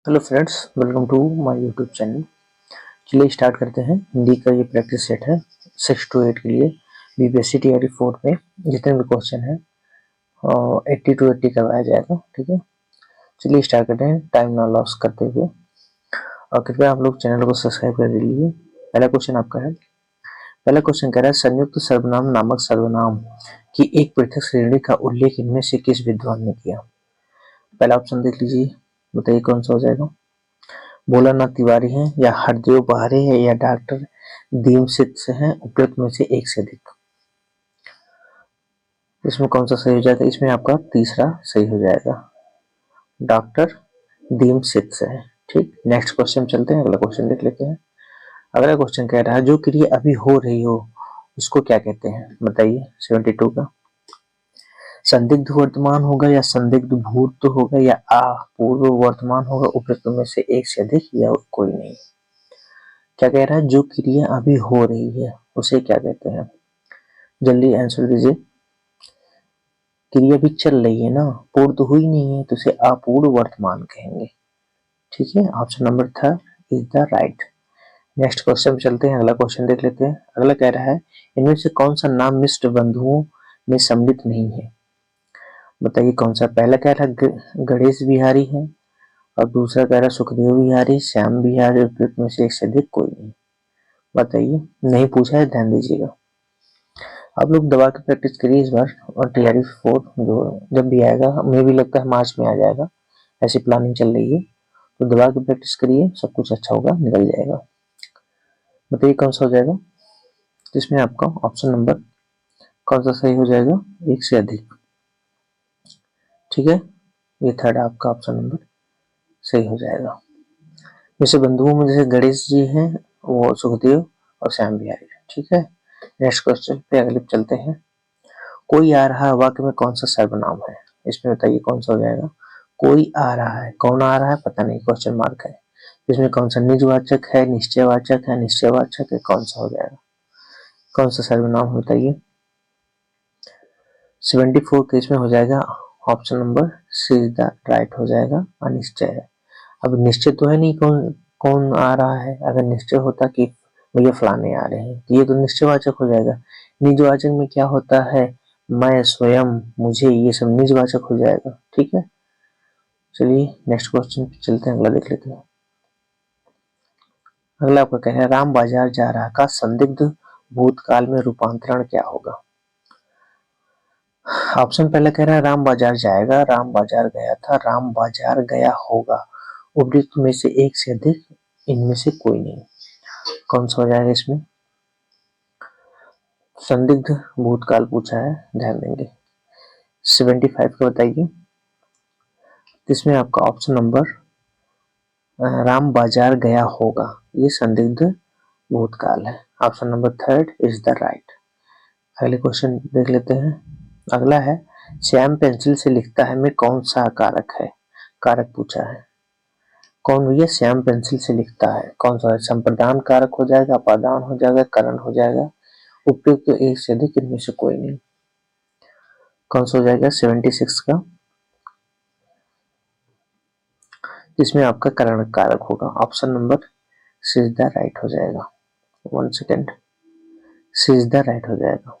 Hello friends, welcome to my YouTube channel. चलिए start करते हैं। हिंदी का ये प्रैक्टिस सेट है 6 to 8 के लिए। बीपीएससी टीआरई 4 में जितने भी क्वेश्चन हैं 80 to 80 करवाया जाएगा। ठीक है, चलिए स्टार्ट करते हैं टाइम ना लॉस करते हुए। और कृपया आप लोग चैनल को सब्सक्राइब कर लीजिए। पहला क्वेश्चन आपका है। पहला क्वेश्चन कह रहा है, संयुक्त सर्वनाम नामक सर्वनाम की एक पृथक श्रेणी का उल्लेख इनमें से किस विद्वान ने किया। पहला ऑप्शन देख लीजिए, बताइए कौन सा हो जाएगा। भोलानाथ तिवारी हैं, या हरदेव बहारे हैं, या डॉक्टर दीमसित से हैं, उपयुक्त में से एक से अधिक। इसमें कौन सा सही हो जाएगा? इसमें आपका तीसरा सही हो जाएगा, डॉक्टर दीमसित से है। ठीक, नेक्स्ट क्वेश्चन चलते हैं, अगला क्वेश्चन देख लेते हैं। अगला क्वेश्चन कह रहा है, जो क्रिया अभी हो रही हो उसको क्या कहते हैं, बताइए। 72 का संदिग्ध वर्तमान होगा, या संदिग्ध भूत होगा, या पूर्व वर्तमान होगा, उपयुक्त में से एक से अधिक, या कोई नहीं। क्या कह रहा है? जो क्रिया अभी हो रही है उसे क्या कहते हैं? जल्दी आंसर दीजिए। क्रिया भी चल रही है ना, पूर्ण तो हुई नहीं है, तो उसे अपूर्ण वर्तमान कहेंगे। ठीक है, option number 3 is the right. Next question चलते हैं, अगला क्वेश्चन देख लेते हैं। अगला कह रहा है, इनमें से कौन सा नाम मिश्र बंधुओं में सम्मिलित नहीं है, बताइए कौन सा। पहला कह रहा है गणेश बिहारी है, और दूसरा कह रहा है सुखदेव बिहारी, श्याम बिहारी, उपयुक्त में से एक से अधिक कोई नहीं। बताइए, नहीं पूछा है, ध्यान दीजिएगा। आप लोग दबा के प्रैक्टिस करिए इस बार, और टीआरई 4 जो जब भी आएगा, हमें भी लगता है मार्च में आ जाएगा, ऐसी प्लानिंग चल रही है। तो दबा के प्रैक्टिस करिए, सब कुछ अच्छा होगा, निकल जाएगा। बताइए कौन सा हो जाएगा। तो इसमें आपका ऑप्शन नंबर कौन सा सही हो जाएगा? एक से अधिक। ठीक है, ये थर्ड आपका ऑप्शन नंबर सही हो जाएगा। वैसे बंधुओं में जैसे गणेश जी हैं, वो सुखदेव और श्याम बिहारी। ठीक है, नेक्स्ट क्वेश्चन पे अगले चलते हैं। कोई आ रहा है वाक्य में कौन सा सर्वनाम है, इसमें बताइए कौन सा हो जाएगा। कोई आ रहा है, कौन आ रहा है पता नहीं, क्वेश्चन मार्क है। इसमें कौन सा निजवाचक है, निश्चयवाचक है, निश्चयवाचक है, कौन सा हो जाएगा? कौन सा सर्वनाम बताइए। 74 केस में हो जाएगा option number see the right हो जाएगा, अनिश्चय है। अब निश्चय तो है नहीं कौन कौन आ रहा है। अगर निश्चय होता कि भैया फलाने आ रहे हैं, तो ये तो निश्चयवाचक हो जाएगा। निजवाचक में क्या होता है, मैं, स्वयं, मुझे, ये सब निजवाचक हो जाएगा। ठीक है, चलिए नेक्स्ट क्वेश्चन पे चलते हैं, अगला देख लेते हैं। अगला आपका कह रहा है, राम बाजार जा रहा का संदिग्ध भूतकाल में रूपांतरण क्या होगा। ऑप्शन पहला कह रहा है राम बाजार जाएगा, राम बाजार गया था, राम बाजार गया होगा, उपयुक्त में से एक से अधिक, इनमें से कोई नहीं। कौन सा हो जाएगा इसमें? संदिग्ध भूतकाल पूछा है, ध्यान देंगे। 75 का बताइए। इसमें आपका ऑप्शन नंबर राम बाजार गया होगा, ये संदिग्ध भूतकाल है। Option number 3 is the right. अगले क्वेश्चन देख लेते हैं। अगला है, श्याम पेंसिल से लिखता है में कौन सा कारक है, कारक पूछा है। कौन भैया? श्याम पेंसिल से लिखता है, कौन सा है? संप्रदान कारक हो जाएगा, अपादान हो जाएगा, करण हो जाएगा, उपयुक्त तो एक से अधिक, इनमें से कोई नहीं। कौन सा हो जाएगा 76 का? इसमें आपका करण कारक होगा, option number C is the right हो जाएगा। 1 second, C is the right हो जाएगा।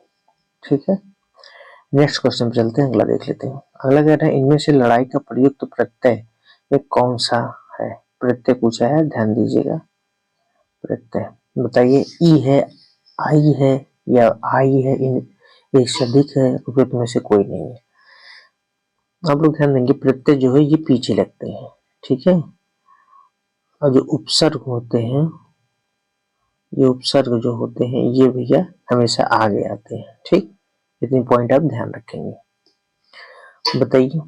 ठीक है, नेक्स्ट क्वेश्चन पे चलते हैं, अगला देख लेते हैं। अगला कह रहा है, इनमें से लड़ाई का प्रयुक्त प्रत्यय में कौन सा है, प्रत्यय पूछा है, ध्यान दीजिएगा। प्रत्यय बताइए, ई है, आई है, या आई है, इन एक से अधिक है, उपयुक्त में से कोई नहीं है। आप लोग ध्यान देंगे, प्रत्यय जो है ये पीछे लगते हैं। ठीक है, और जो उपसर्ग होते हैं, ये उपसर्ग जो होते हैं ये भैया हमेशा आगे आते हैं। ठीक, इतनी पॉइंट आप ध्यान रखेंगे। बताइए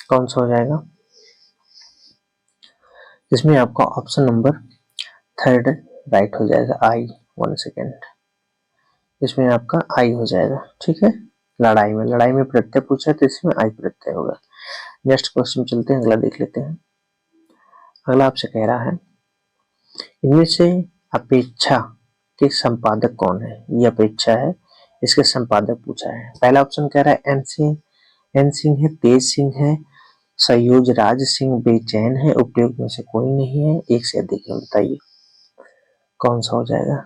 कौन सा हो जाएगा। इसमें आपका ऑप्शन नंबर 3 राइट हो जाएगा, आई। 1 सेकेंड, इसमें आपका आई हो जाएगा। ठीक है, लड़ाई में प्रत्यय पूछा है, तो इसमें आई प्रत्यय होगा। नेक्स्ट क्वेश्चन चलते हैं, अगला देख लेते हैं। अगला आपसे कह रहा है, इनमें से अपेक्षा के संपादक कौन है। ये अपेक्षा है, इसके संपादक पूछा है। पहला ऑप्शन कह रहा है एन सिंह है, तेज सिंह है, सयोज राज सिंह बेचैन है, उपयुक्त में से कोई नहीं है, एक से अधिक है, बताइए कौन सा हो जाएगा।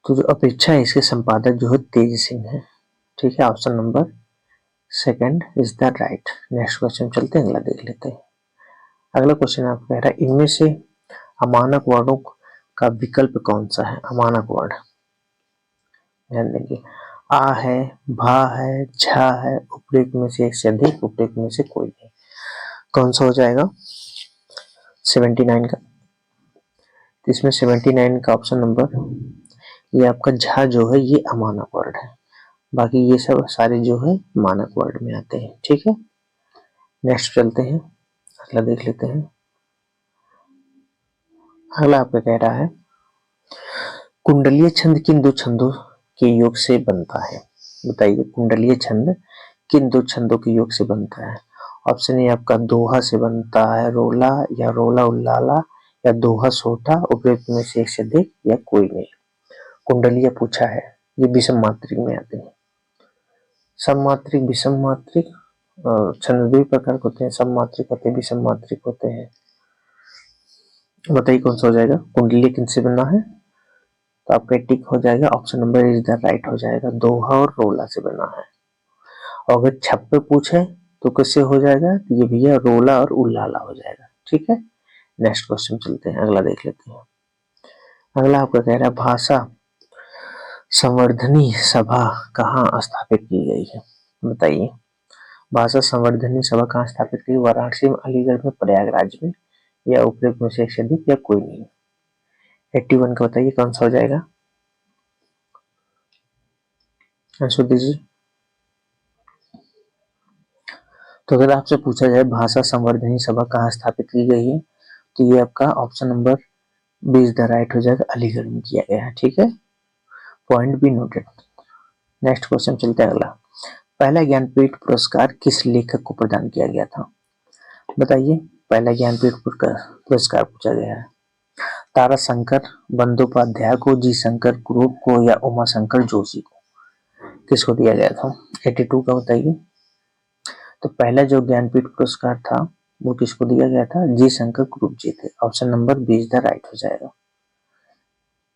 तो जो अपेक्षा है इसके संपादक जो है तेज सिंह है, ठीक है, option number second is the right. Next question चलते हैं, अगला देख लेते हैं। अगला क्वेश्चन आप कह रहा है इनमें से अमानक वर्णों का विकल्प कौन सा है। अमानक वर्ण ध्यान देंगे, आ है, भा है, झा है, उपयुक्त में से एक से अधिक, उपयुक्त में से कोई नहीं, कौन सा हो जाएगा 79 का। तो इसमें 79 का ऑप्शन नंबर ये आपका झा जो है ये अमानक वर्ड है, बाकी ये सब सारे जो है मानक वर्ड में आते हैं, ठीक है। नेक्स्ट चलते हैं, अगला देख लेते हैं। अगला आपका कह रहा है कुंडलीय छंद किन दो छंदों के योग से बनता है, बताइए कुंडलीय छंद किन दो छंदों के योग से बनता है। ऑप्शन ए आपका दोहा से बनता है, रोला या रोला उल्लाला या दोहा सोठा, उपयुक्त में से एक से अधिक या कोई नहीं। कुंडलीय पूछा है, ये विषम मात्रिक में आते हैं। सममात्रिक विषम मात्रिक छंद दो प्रकार के होते हैं, सममात्रिक होते हैं, विषम मात्रिक होते हैं, बताइए कौन सा हो जाएगा। कुंडलीय किनसे बना है, तो आपका टिक हो जाएगा, option number is the right हो जाएगा, दोहा और रोला से बना है। और अगर छप्पे पूछे तो किससे हो जाएगा, तो ये भैया रोला और उल्लाला हो जाएगा, ठीक है। नेक्स्ट क्वेश्चन चलते हैं, अगला देख लेते हैं। अगला आपका कह रहा है भाषा संवर्धनी सभा कहाँ स्थापित की गई है, बताइए भाषा संवर्धनी सभा कहाँ स्थापित की, वाराणसी में, अलीगढ़ में, प्रयागराज में, या उपयुक्त में से एक से अधिक या कोई नहीं। 81 का बताइए कौन सा हो जाएगा, आंसर दीजिए। तो अगर आपसे पूछा जाए भाषा संवर्धनी सभा कहाँ स्थापित की गई है, तो ये आपका ऑप्शन नंबर 20 द राइट हो जाएगा, अलीगढ़ में किया गया है, ठीक है, पॉइंट भी नोटेड। नेक्स्ट क्वेश्चन चलते हैं अगला। पहला ज्ञानपीठ पुरस्कार किस लेखक को प्रदान किया गया था, बताइए पहला ज्ञानपीठ पुरस्कार पूछा गया है। ताराशंकर बंदोपाध्याय को, जी शंकर कुरूप को, या उमाशंकर जोशी को, किसको दिया गया था। 82 का बताइए। तो पहला जो ज्ञानपीठ पुरस्कार था वो किसको दिया गया था, जी शंकर कुरूप जी थे, ऑप्शन नंबर 20 द राइट हो जाएगा।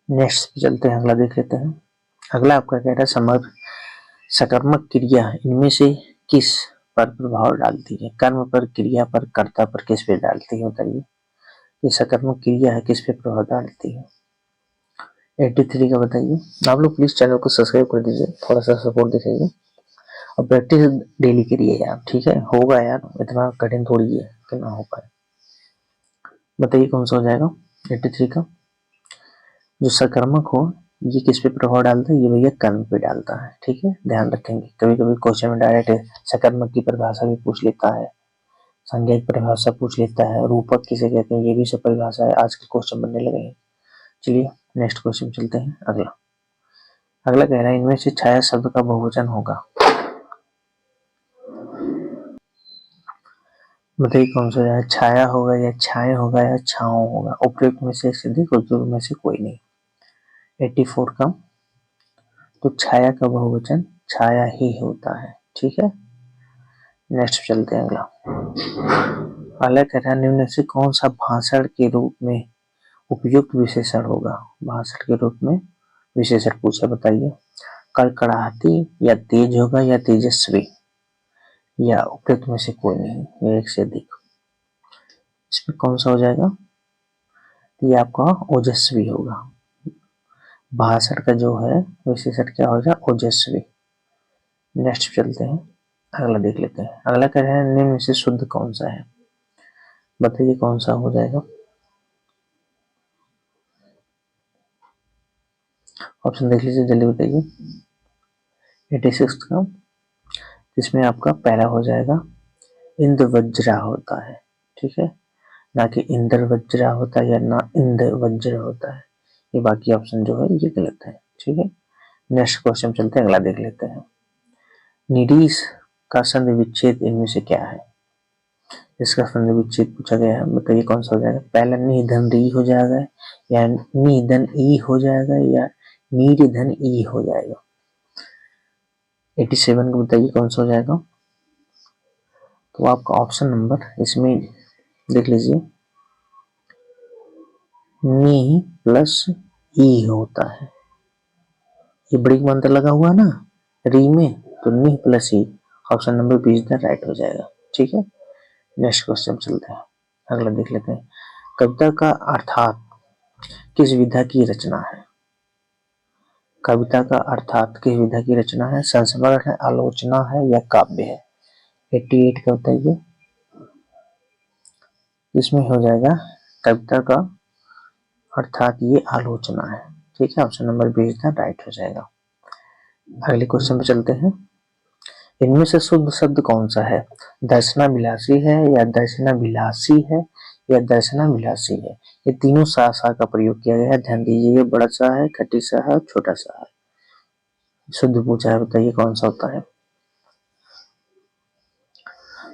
नेक्स्ट पे चलते हैं, अगला देख लेते हैं। अगला आपका कह रहा है समग्र सकर्मक क्रिया इनमें से किस पर प्रभाव डालती है, कर्म पर, क्रिया पर, कर्ता पर, किस पे डालती है, बताइए ये सकर्मक क्रिया है किस पे प्रभाव डालती है। 83 का बताइए। आप लोग प्लीज चैनल को सब्सक्राइब कर दीजिए, थोड़ा सा सपोर्ट दिखाइए और प्रैक्टिस डेली करिए यार, ठीक है, होगा यार, इतना कठिन थोड़ी है कि ना हो पाए। बताइए कौन सा हो जाएगा 83 का। जो सकर्मक हो ये किस पे प्रभाव डालता है, ये भैया कर्म पे डालता है, ठीक है, ध्यान रखेंगे। कभी कभी क्वेश्चन में डायरेक्ट सकर्मक की परिभाषा भी पूछ लेता है, संज्ञा की परिभाषा पूछ लेता है, रूपक किसे कहते हैं ये भी सब परिभाषा है, आज के क्वेश्चन बनने लगे हैं। चलिए नेक्स्ट क्वेश्चन चलते हैं अगला। अगला कह रहा है इनमें से छाया शब्द का बहुवचन होगा, बताइए कौन सा है, छाया होगा या छाए होगा या छाओ होगा, उपयुक्त में से एक से अधिक, उपयुक्त में से कोई नहीं। 84 का। तो छाया का बहुवचन छाया ही होता है, ठीक है। नेक्स्ट चलते हैं अगला। अगला कह रहा है निम्न से कौन सा भाषण के रूप में उपयुक्त विशेषण होगा, भाषण के रूप में विशेषण पूछा, बताइए कड़कड़ाहटी या तेज होगा या तेजस्वी, या उपयुक्त में से कोई नहीं, या एक से अधिक। इसमें कौन सा हो जाएगा, ये आपका ओजस्वी होगा, भाषण का जो है विशेषण क्या हो जाएगा, ओजस्वी। नेक्स्ट चलते हैं, अगला देख लेते हैं। अगला कह रहे हैं निम्न से शुद्ध कौन सा है, बताइए कौन सा हो जाएगा। ऑप्शन देख लीजिए जल्दी बताइए। 86 का। इसमें आपका पहला हो जाएगा इंद्र वज्रा होता है, ठीक है, ना कि इंद्र वज्रा होता है या ना इंद्र वज्र होता है, ये बाकी ऑप्शन जो है ये गलत है, ठीक है। नेक्स्ट क्वेश्चन चलते हैं, अगला देख लेते हैं। निरीश का संधि विच्छेद इनमें से क्या है, इसका संधि विच्छेद पूछा गया है, बताइए कौन सा हो जाएगा। पहला निधन री हो जाएगा या निधन ई हो जाएगा या निर्धन ई हो जाएगा। 87 को बताइए कौन सा हो जाएगा। तो आपका ऑप्शन नंबर इसमें देख लीजिए, नी प्लस ई होता है। ये बड़ी मंत्र लगा हुआ ना री में, तो नी plus E, option number B is the right हो जाएगा। ठीक है, नेक्स्ट क्वेश्चन चलते हैं, अगला देख लेते हैं। कविता का अर्थात किस विधा की रचना है? कविता का अर्थात किस विधा की रचना है? संस्मरण है, आलोचना है या काव्य है? 88 का बताइए, इसमें हो जाएगा कविता का अर्थात ये आलोचना है। ठीक है, option number B is the right हो जाएगा। अगले क्वेश्चन पे चलते हैं। इनमें से शुद्ध शब्द कौन सा है? दर्शना विलासी है या दर्शना विलासी है या दर्शना विलासी है? ये तीनों सा का प्रयोग किया गया है, ध्यान दीजिए। बड़ा सा है, खट्टी सा है, छोटा सा है। शुद्ध पूछा है, बताइए कौन सा होता है?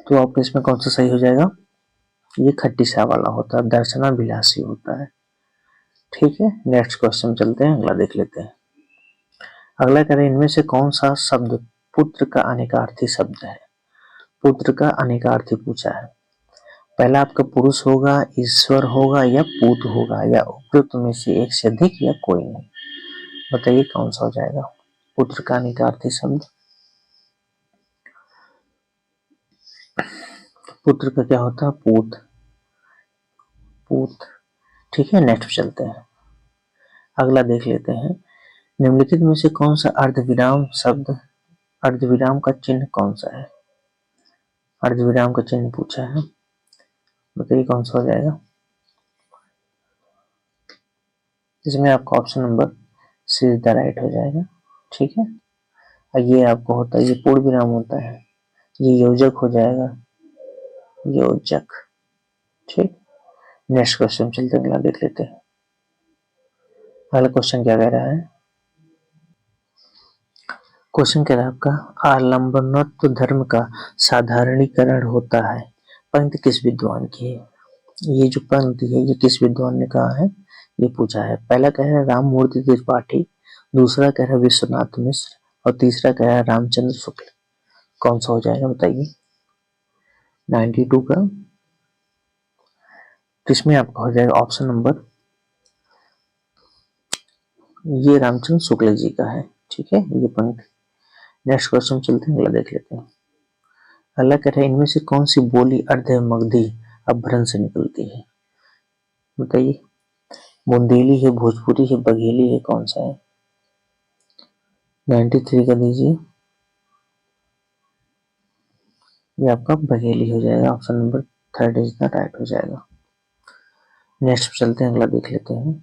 तो आपके इसमें कौन सा सही हो जाएगा? ये खट्टी सा वाला होता है, दर्शना विलासी होता है। ठीक है, नेक्स्ट क्वेश्चन चलते हैं, अगला देख लेते हैं। अगला करें, इनमें से कौन सा शब्द पुत्र का अनेकार्थी शब्द है? पुत्र का अनेकार्थी पूछा है। पहला आपका पुरुष होगा, ईश्वर होगा या पूत होगा या उपयुक्त में से एक से अधिक या कोई नहीं? बताइए कौन सा हो जाएगा पुत्र का अनेकार्थी शब्द? पुत्र का क्या होता है? पूत, पूत। ठीक है, नेक्स्ट चलते हैं, अगला देख लेते हैं। निम्नलिखित में से कौन सा अर्धविराम शब्द, अर्धविराम का चिन्ह कौन सा है? अर्धविराम का चिन्ह पूछा है, बताइए कौन सा हो जाएगा? इसमें आपका option number C is the right हो जाएगा। ठीक है, और ये आपको होता है, ये पूर्ण विराम होता है, ये योजक हो जाएगा, योजक। ठीक, नेक्स्ट क्वेश्चन चलते हैं, अगला देख लेते हैं। अगला क्वेश्चन क्या कह रहा है? क्वेश्चन कह रहा है आपका, आलंबनत्व धर्म का साधारणीकरण होता है, पंक्ति किस विद्वान की है? ये जो पंक्ति है ये किस विद्वान ने कहा है, ये पूछा है। पहला कह रहा है राम मूर्ति त्रिपाठी, दूसरा कह रहा है विश्वनाथ मिश्र और तीसरा कह रहा है रामचंद्र शुक्ल। कौन सा हो जाएगा बताइए? 92 का, इसमें आपका हो जाएगा ऑप्शन नंबर, ये रामचंद्र शुक्ल जी का है। ठीक है, ये पंक्ति। नेक्स्ट क्वेश्चन चलते हैं, अगला देख लेते हैं। अगला कह रहा है, इनमें से कौन सी बोली अर्ध मगधी अपभ्रंश से निकलती है? बताइए, बुंदेली है, भोजपुरी है, बघेली है, कौन सा है? 93 का दीजिए, ये आपका बघेली हो जाएगा, option number third is the right हो जाएगा। नेक्स्ट चलते हैं, अगला देख लेते हैं।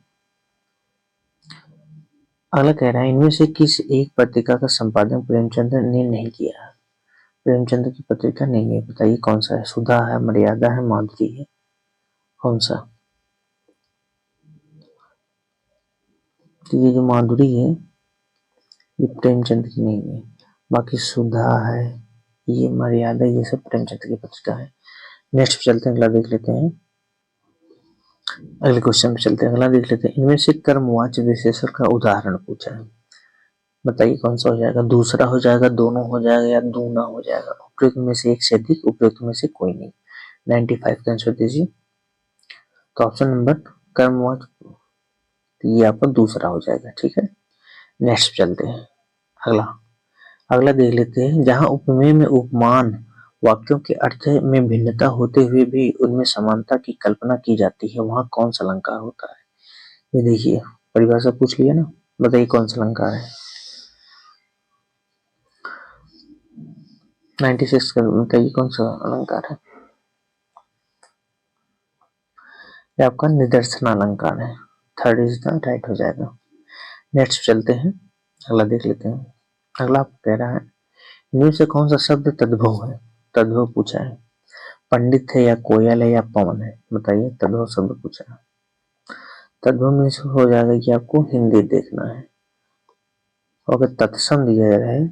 अगला कह रहा है, इनमें से किस एक पत्रिका का संपादन प्रेमचंद ने नहीं किया है? प्रेमचंद की पत्रिका नहीं है, बताइए कौन सा है? सुधा है, मर्यादा है, माधुरी है, कौन सा? तो ये जो माधुरी है ये प्रेमचंद की नहीं है, बाकी सुधा है, ये मर्यादा, ये सब प्रेमचंद की पत्रिका है। नेक्स्ट चलते हैं, अगला देख लेते हैं। अगले क्वेश्चन पे चलते हैं, अगला देख लेते हैं। इनमें से कर्मवाच्य विशेषण का उदाहरण पूछा है, बताइए कौन सा हो जाएगा? दूसरा हो जाएगा, दोनों हो जाएगा या दूना हो जाएगा? उपयुक्त में से एक से अधिक, उपयुक्त में से कोई नहीं। 95 का आंसर दीजिए। तो ऑप्शन नंबर कर्मवाच्य, तो ये आपका दूसरा हो जाएगा। ठीक है, नेक्स्ट चलते हैं, अगला अगला देख लेते हैं। जहां उपमेय में उपमान वाक्यों के अर्थ में भिन्नता होते हुए भी उनमें समानता की कल्पना की जाती है, वहां कौन सा अलंकार होता है? ये देखिए, परिभाषा पूछ लिया ना, बताइए कौन सा अलंकार है? 96 का बताइए कौन सा अलंकार है? ये आपका निदर्शन अलंकार है, थर्ड इज द राइट हो जाएगा। नेक्स्ट चलते हैं, अगला देख लेते हैं। अगला कह रहा है, इनमें से कौन सा शब्द तद्भव है? तद्भव पूछा है, पंडित है या कोयल है या पवन है? बताइए, तद्भव शब्द पूछा है। तद्भव में से हो जाएगा कि आपको हिंदी देखना है, और अगर तत्सम दिया जा रहा है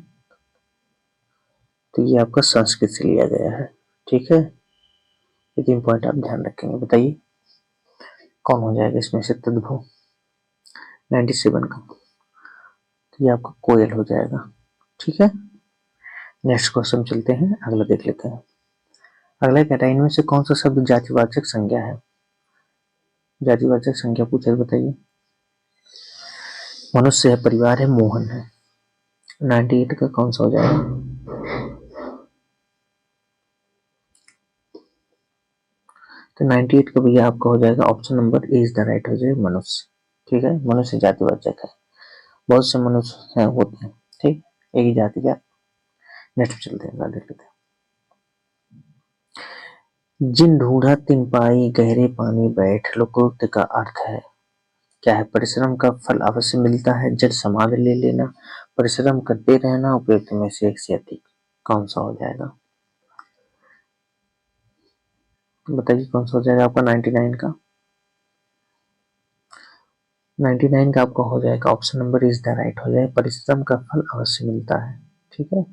तो ये आपका संस्कृत से लिया गया है। ठीक है, ये 3 पॉइंट आप ध्यान रखेंगे। बताइए कौन हो जाएगा इसमें से तद्भव? 97 का, तो ये आपका कोयल हो जाएगा। ठीक है, नेक्स्ट क्वेश्चन चलते हैं, अगला देख लेते हैं। अगला कह रहा है इनमें से कौन सा शब्द जातिवाचक संज्ञा है? जातिवाचक संज्ञा पूछे बताइए। मनुष्य है, परिवार है, मोहन है। 98 का कौन सा हो जाएगा? तो 98 का भैया आपका हो जाएगा option number A is the right हो जाएगा, मनुष्य। ठीक है, मनुष्य जातिवाचक है, बहुत से मनुष्य हैं होते हैं, ठीक, एक ही जाति का। नेक्स्ट चलते हैं, देख लेते हैं। जिन ढूंढा तिन पाई, गहरे पानी बैठ, लोकोक्त का अर्थ है क्या है? परिश्रम का फल अवश्य मिलता है, जड़ समाधि ले लेना, परिश्रम करते रहना, उपयुक्त में से एक से अधिक। कौन सा हो जाएगा बताइए, कौन सा हो जाएगा आपका 99 का? 99 का आपका हो जाएगा option number is the right हो जाएगा, परिश्रम का फल अवश्य मिलता है। ठीक है,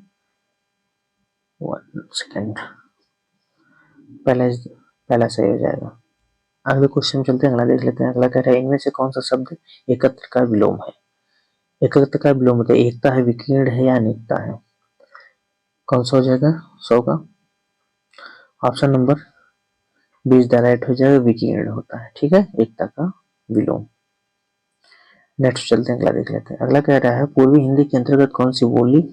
1 सेकेंड, पहला सही हो जाएगा। अगले क्वेश्चन चलते हैं, अगला देख लेते हैं। अगला कह रहा है इनमें से कौन सा शब्द एकत्र का विलोम है? एकत्र का विलोम होता है, एकता है, विकीर्ण है या अनेकता है? कौन सा हो जाएगा 100 का? Option number beach the right हो जाएगा, विकीर्ण होता है। ठीक है, एकता का विलोम। नेक्स्ट चलते हैं, अगला देख लेते हैं। अगला कह रहा है पूर्वी हिंदी के अंतर्गत कौन सी बोली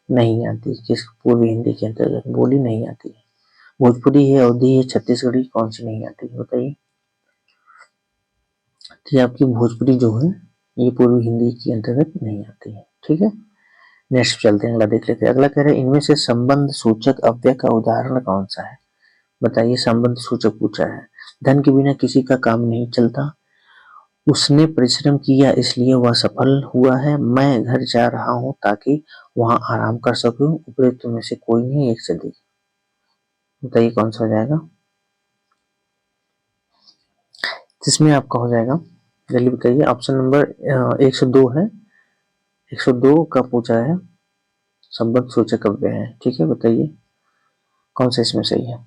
नहीं आती? किस पूर्वी हिंदी के अंतर्गत बोली नहीं आती है? भोजपुरी है, अवधी है, छत्तीसगढ़ी, कौन सी नहीं आती है बताइए। तो ये आपकी भोजपुरी जो है ये पूर्वी हिंदी के अंतर्गत नहीं आती है। ठीक है, नेक्स्ट चलते हैं, अगला देख लेते हैं। अगला कह रहे हैं इनमें से संबंध सूचक अव्यय का उदाहरण कौन सा है? बताइए, संबंध सूचक पूछा है। धन के बिना किसी का काम नहीं चलता, उसने परिश्रम किया इसलिए वह सफल हुआ है, मैं घर जा रहा हूं ताकि वहां आराम कर सकूं, उपयुक्त में से कोई नहीं, एक से अधिक। बताइए कौन सा हो जाएगा? जिसमें आपका हो जाएगा, जल्दी बताइए। ऑप्शन नंबर 102 है, 102 का पूछा है, संबंध सूचक अव्यय है। ठीक है, बताइए कौन सा इसमें सही है?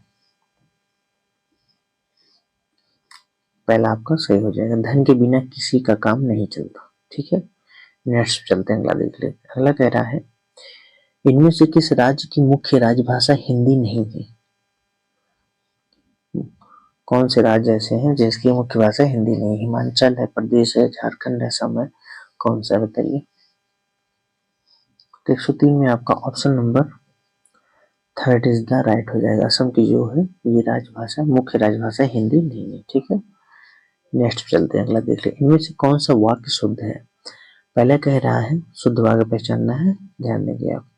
पहला आपका सही हो जाएगा, धन के बिना किसी का काम नहीं चलता। ठीक है, नेक्स्ट चलते हैं, अगला देख लेते हैं। अगला कह रहा है इनमें से किस राज्य की मुख्य राजभाषा हिंदी नहीं है? कौन से राज्य ऐसे हैं जिसकी मुख्य भाषा हिंदी नहीं? हिमाचल है, प्रदेश है, झारखंड है, असम है, कौन सा बताइए। तो 103 में आपका option number third is the right हो जाएगा। असम की जो है ये राजभाषा, मुख्य राजभाषा हिंदी नहीं है। ठीक है, नेक्स्ट चलते हैं, अगला देख ले। इनमें से कौन सा वाक्य शुद्ध है? पहले कह रहा है शुद्ध वाक्य पहचानना है, ध्यान देंगे आप।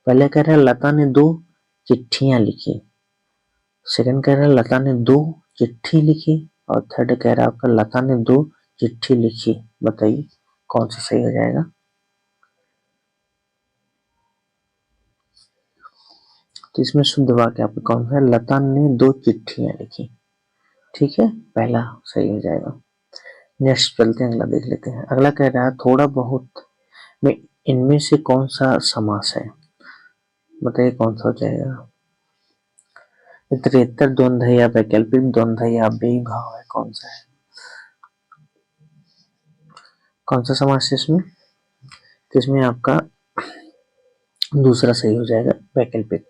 पहले कह रहा है लता ने 2 चिट्ठियां लिखी, सेकंड कह रहा है लता ने 2 चिट्ठी लिखी, और थर्ड कह रहा है आपका लता ने 2 चिट्ठी लिखी। बताइए कौन सा सही हो जाएगा? तो इसमें शुद्ध वाक्य आपका कौन सा है? लता ने 2 चिट्ठियां लिखी। ठीक है, पहला सही हो जाएगा। नेक्स्ट चलते हैं, अगला देख लेते हैं। अगला कह रहा है थोड़ा बहुत में इनमें से कौन सा समास है? बताइए कौन सा हो जाएगा? उत्तरेतर द्वंद्व है या वैकल्पिक द्वंद्व है या बेभाव है, कौन सा है? कौन सा समास है इसमें? तो इसमें आपका दूसरा सही हो जाएगा, वैकल्पिक।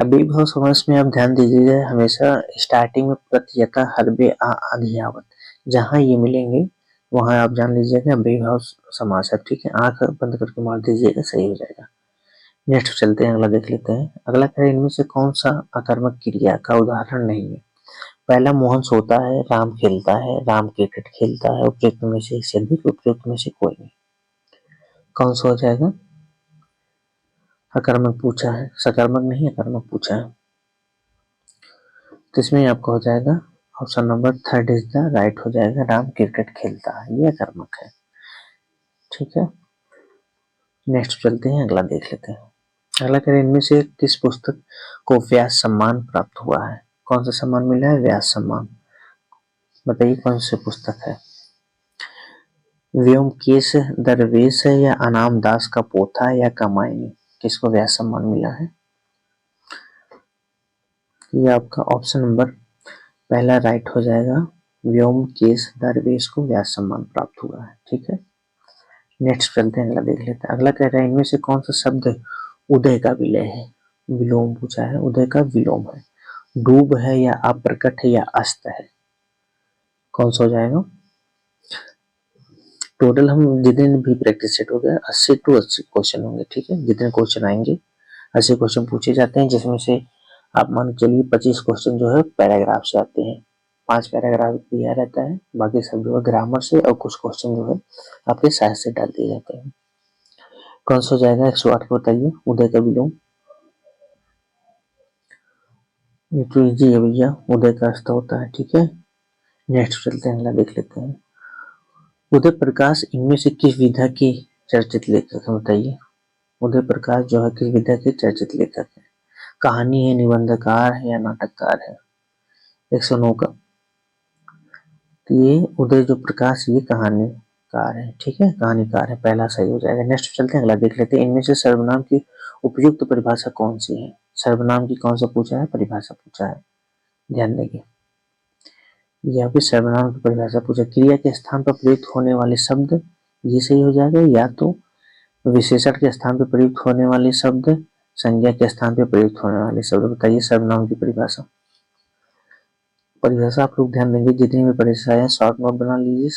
अब बेभाव समास में आप ध्यान दीजिएगा, हमेशा स्टार्टिंग में प्रत्ययता हरबे आ अधियावत, जहां ये मिलेंगे वहां आप जान लीजिएगा बेभाव समास है। ठीक है, आंख बंद करके मार दीजिएगा, सही हो जाएगा। नेक्स्ट चलते हैं, अगला देख लेते हैं। अगला कह इनमें से कौन सा अकर्मक क्रिया का उदाहरण नहीं है? पहला मोहन सोता है, राम खेलता है, राम क्रिकेट खेलता है, उपयुक्त में से एक से अधिक, उपयुक्त में से कोई नहीं। कौन सा हो जाएगा? अकर्मक पूछा है, सकर्मक नहीं, अकर्मक पूछा है। तो इसमें आपका हो जाएगा option number third is the right हो जाएगा, राम क्रिकेट खेलता है, ये अकर्मक है। ठीक है, नेक्स्ट चलते हैं, अगला देख लेते हैं। अगला करें इनमें से किस पुस्तक को व्यास सम्मान प्राप्त हुआ है? कौन सा सम्मान मिला है? व्यास सम्मान। बताइए कौन सी पुस्तक है? व्योमकेश दरवेश है या अनाम दास का पोथा या कामायनी, किसको व्यास सम्मान मिला है? ये आपका ऑप्शन नंबर पहला राइट हो जाएगा, व्योमकेश दरवेश को व्यास सम्मान प्राप्त हुआ है। ठीक है, नेक्स्ट चलते हैं, अगला देख लेते हैं। अगला कह रहा है इनमें से कौन सा शब्द उदय का विलय है? विलोम पूछा है, उदय का विलोम है। डूब है या अप्रकट है या अस्त है, कौन सा हो जाएगा? टोटल हम जितने भी प्रैक्टिस सेट हो गया 80 टू 80 क्वेश्चन होंगे, ठीक है। जितने क्वेश्चन आएंगे 80 क्वेश्चन पूछे जाते हैं, जिसमें से आप मान के चलिए 25 क्वेश्चन जो है पैराग्राफ से आते हैं, 5 पैराग्राफ दिया रहता है, बाकी सब जो है ग्रामर से, और कुछ क्वेश्चन जो है आपके साइंस से डाल दिए जाते हैं। कौन सा हो जाएगा? 108 को बताइए। उदय का विलोम, ये तो इजी है भैया, उदय का अर्थ होता है, ठीक है। नेक्स्ट चलते हैं, अगला देख लेते हैं। उदय प्रकाश इनमें से किस विधा के चर्चित लेखक है, बताइए। उदय प्रकाश जो है किस विधा के चर्चित लेखक है? कहानी है, निबंधकार है या नाटककार है? 109 का, तो ये उदय जो प्रकाश ये कहानीकार है, ठीक है, कहानीकार है, पहला सही हो जाएगा। नेक्स्ट चलते हैं, अगला देख लेते हैं। इनमें से सर्वनाम की उपयुक्त परिभाषा कौन सी है? सर्वनाम की कौन सा पूछा है, परिभाषा पूछा है, ध्यान देंगे। यहाँ पे सर्वनाम की परिभाषा पूछा, क्रिया के स्थान पर प्रयुक्त होने वाले शब्द, ये सही हो जाएगा, या तो विशेषण के स्थान पर प्रयुक्त होने वाले शब्द, संज्ञा के स्थान पर प्रयुक्त होने वाले शब्द। बताइए सर्वनाम की परिभाषा। परिभाषा आप लोग ध्यान देंगे, जितनी भी परिभाषाएं शॉर्ट नोट बना लीजिए,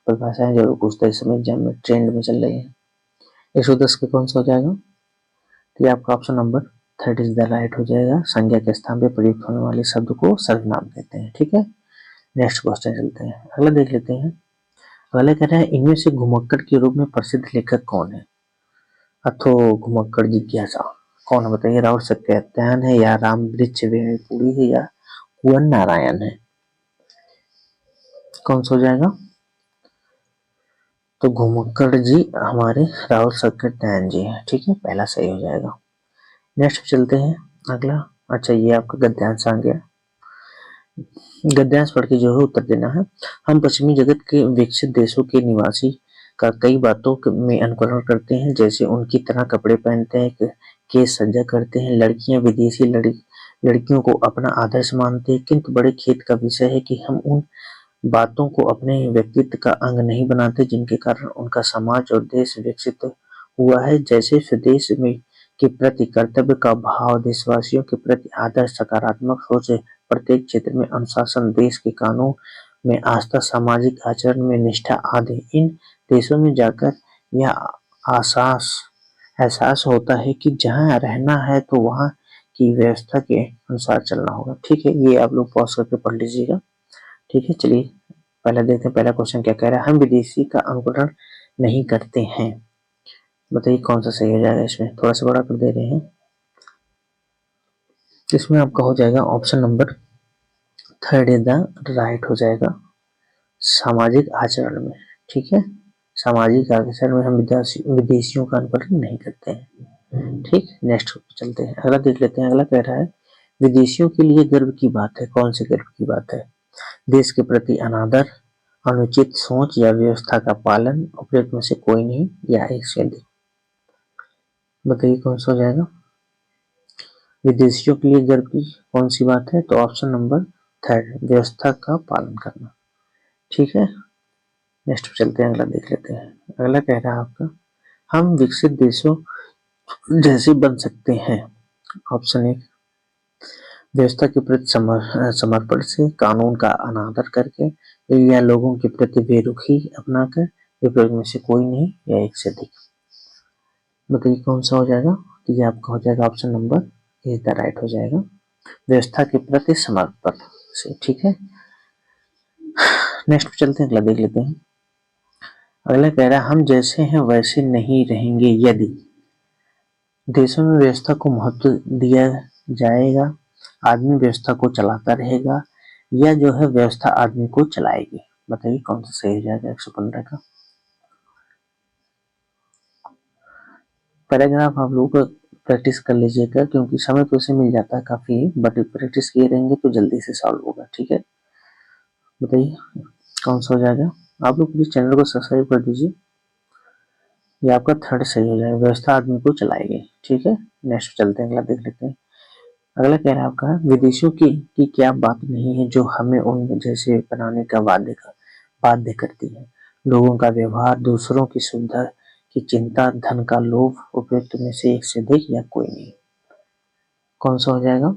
परिभाषाएं जरूर पूछते हैं, इस समय एग्जाम में ट्रेंड में चल रही है। 110 के कौन सा हो जाएगा? तो ये आपका option number 3 is the right हो जाएगा। संज्ञा के स्थान पर प्रयुक्त होने वाले शब्द को सर्वनाम कहते हैं, ठीक है। नेक्स्ट क्वेश्चन चलते हैं, अगला देख लेते हैं। अगला कह रहा है, इनमें से घुमक्कड़ के रूप में प्रसिद्ध लेखक कौन है? अथो घुमक्कड़ जिज्ञासा कौन है, बताइए। राउर सत्यार्थन है या राम वृक्ष वेणुपुरी है या कुंवर नारायण है, कौन सा हो जाएगा? तो घुमक्कड़ जी हमारे राहुल सत्यार्थन जी हैं, ठीक है, पहला सही हो जाएगा। नेक्स्ट चलते हैं, अगला। अच्छा, ये आपका गद्यांश आ गया, गद्यांश पढ़ के जो है उत्तर देना है। हम पश्चिमी जगत के विकसित देशों के निवासी का कई बातों में अनुकरण करते हैं, जैसे उनकी तरह कपड़े पहनते हैं, केस सज्जा करते हैं। लड़कियां विदेशी लड़कियों को अपना आदर्श मानते हैं, किंतु बड़े खेद का विषय है कि हम उन बातों को अपने व्यक्तित्व का अंग नहीं बनाते जिनके कारण उनका समाज और देश विकसित हुआ है। जैसे स्वदेश में के प्रति कर्तव्य का भाव, देशवासियों के प्रति आदर, सकारात्मक सोच, प्रत्येक क्षेत्र में अनुशासन, देश के कानून में आस्था, सामाजिक आचरण में निष्ठा आदि। इन देशों में जाकर यह आसास एहसास होता है कि जहाँ रहना है तो वहाँ की व्यवस्था के अनुसार चलना होगा, ठीक है। ये आप लोग पॉज करके पढ़ लीजिएगा, ठीक है। चलिए पहले देखते हैं, पहला क्वेश्चन क्या कह रहा है। हम विदेशी का अनुकरण नहीं करते हैं, बताइए कौन सा सही हो जाएगा। इसमें थोड़ा सा बड़ा कर दे रहे हैं, इसमें आपका हो जाएगा option number 3 is the right हो जाएगा। सामाजिक आचरण में, ठीक है, सामाजिक आचरण में हम विदेशियों का अनुकरण नहीं करते हैं, ठीक। नेक्स्ट चलते हैं, अगला देख लेते हैं। अगला कह रहा है, विदेशियों के लिए गर्व की बात है, कौन सी गर्व की बात है? देश के प्रति अनादर, अनुचित सोच या व्यवस्था का पालन, उपयुक्त में से कोई नहीं या एक से अधिक, बताइए कौन सा हो जाएगा। विदेशियों के लिए गर्व की कौन सी बात है? तो ऑप्शन नंबर 3, व्यवस्था का पालन करना, ठीक है। नेक्स्ट चलते हैं, अगला देख लेते हैं। अगला कह रहा है आपका, हम विकसित देशों जैसे बन सकते हैं। ऑप्शन 1, व्यवस्था के प्रति समर्पण से, कानून का अनादर करके, या लोगों के प्रति बेरुखी अपनाकर, विपरीत में से कोई नहीं या एक से अधिक, बताइए कौन सा हो जाएगा। तो ये आपका हो जाएगा option number is the right हो जाएगा, व्यवस्था के प्रति समर्पण से, ठीक है। नेक्स्ट चलते हैं, अगला देख लेते हैं। अगला कह रहा है, हम जैसे हैं वैसे नहीं रहेंगे यदि देशों में व्यवस्था को महत्व दिया जाएगा, आदमी व्यवस्था को चलाता रहेगा, या जो है व्यवस्था आदमी को चलाएगी, बताइए कौन सा सही हो जाएगा। 115 का पैराग्राफ आप लोग प्रैक्टिस कर लीजिएगा, क्योंकि समय तो उसे मिल जाता है काफी, बट प्रैक्टिस किए रहेंगे तो जल्दी से सॉल्व होगा, ठीक है। बताइए कौन सा हो जाएगा। आप लोग प्लीज चैनल को सब्सक्राइब कर दीजिए। ये आपका 3 सही हो जाएगा, व्यवस्था आदमी को चलाएगी, ठीक है। नेक्स्ट चलते हैं, अगला देख लेते हैं। अगला कह रहा है आपका, विदेशियों की क्या बात नहीं है जो हमें उन जैसे बनाने का बाध्य करती है। लोगों का व्यवहार, दूसरों की सुविधा की चिंता, धन का लोभ, उपयुक्त में से एक से अधिक या कोई नहीं, कौन सा हो जाएगा।